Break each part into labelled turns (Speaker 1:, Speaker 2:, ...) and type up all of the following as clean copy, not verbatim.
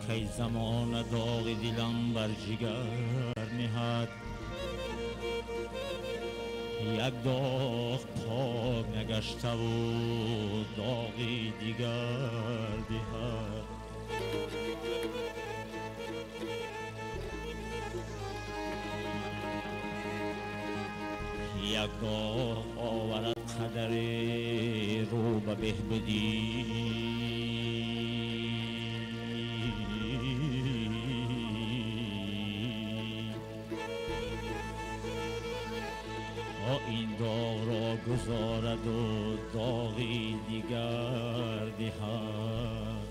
Speaker 1: کی زمان داغ دلم بر جگر نهد، یک داغ پاک نگشته و داغی دیگر دهد. یک داغ آورد قدر رو به بهبودی، این داغ را گذارد و داغی دیگر دهد.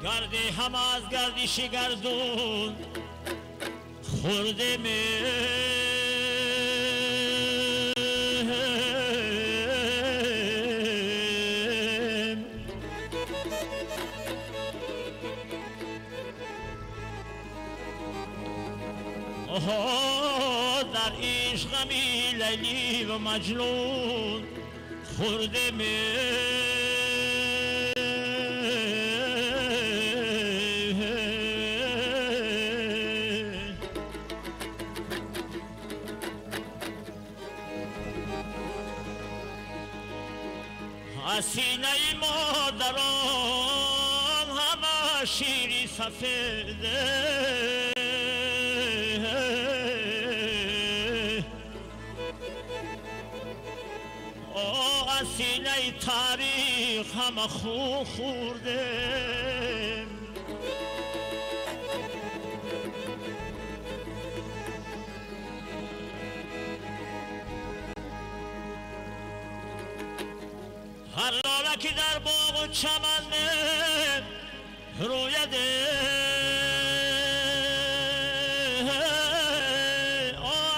Speaker 1: گردی هم از گردش گردون خورده در عشق لیلی و مجنون خورده از سینه مادران همه شیری سفیده، از سینه تاریخ همه خون خورده. هر لاله که در باغ و چمن رویده،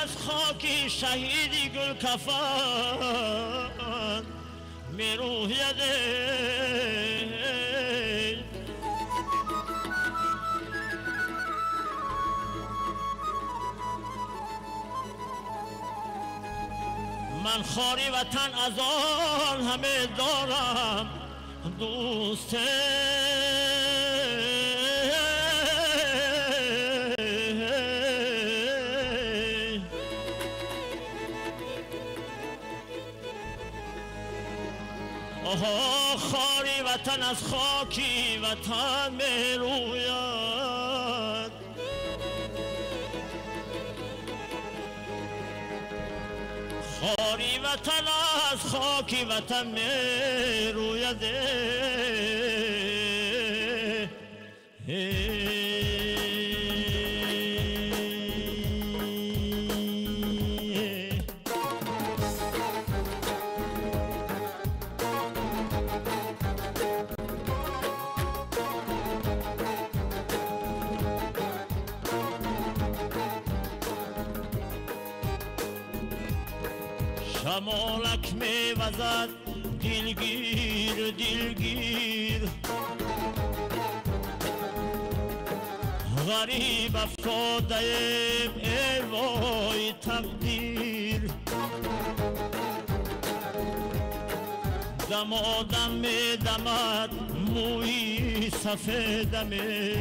Speaker 1: از خاکی شهیدی گل کفن می رویده. من خاری وطن از آن همه دارم دوسته، آها خاری وطن از خاکی وطن می روید. خاری وطن از خاکی وطن می رویده. شمالک می وزد دلگیر دلگیر، غریب افتاده ایم ای وای تقدیر. دمادم می دمد موی سفیدمه،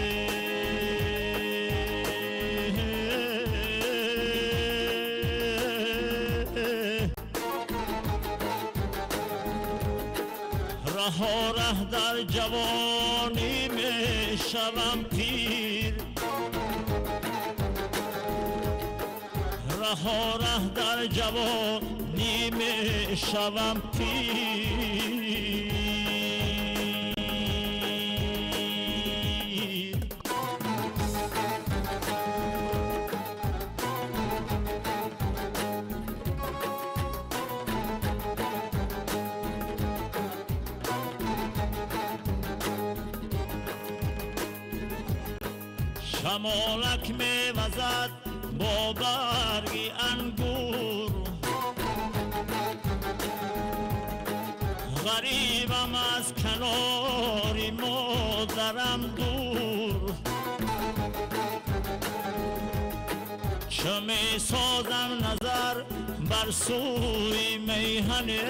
Speaker 1: ره ره در جوانی می شوم پیر، ره در جوانی می شوم پیر. شمالک می وزد با برگی انگور، غریبم از کناری مادرم دور. چه می سازم نظر بر سوی میهنه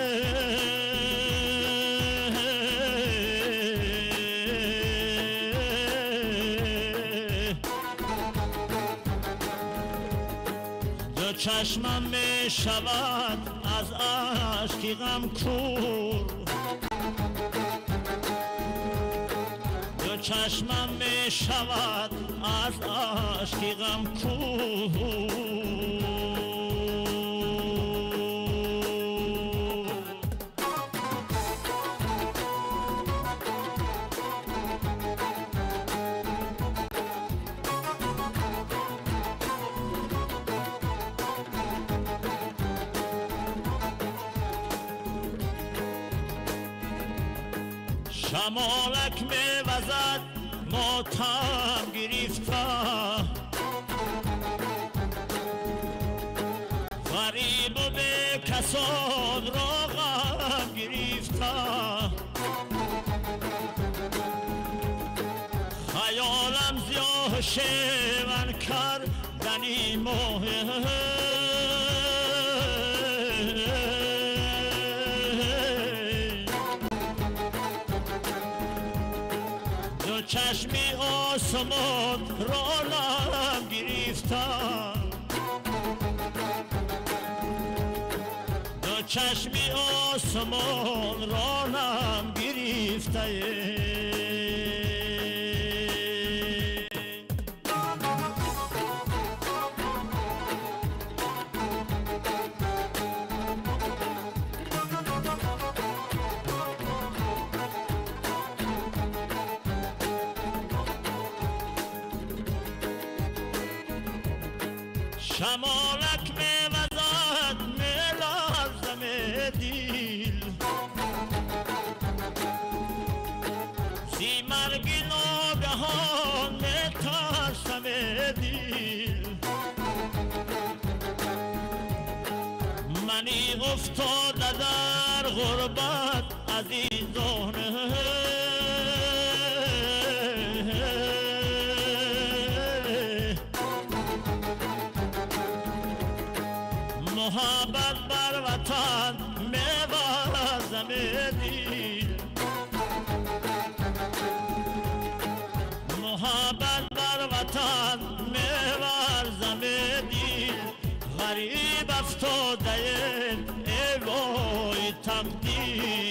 Speaker 1: دو چشمم می شود از اشکی غم کور دو چشمم می شود از اشکی غم کور شمالک می وزد ماتم گرفته غریب و به کسان را غم گرفته خیالم زیاه شیون کردنی ماه چشمی آسمان رانم گرفتم دو چشمی آسمان رانم گرفته شمالک می وزد می لرزم دل زی مرگ ناگهان می ترسم دل منی افتاده در غربت عزیزانه محبت بر وطن می‌ورزم دل محبت بر وطن می‌ورزم دل غریب افتاده ای وای تقدیر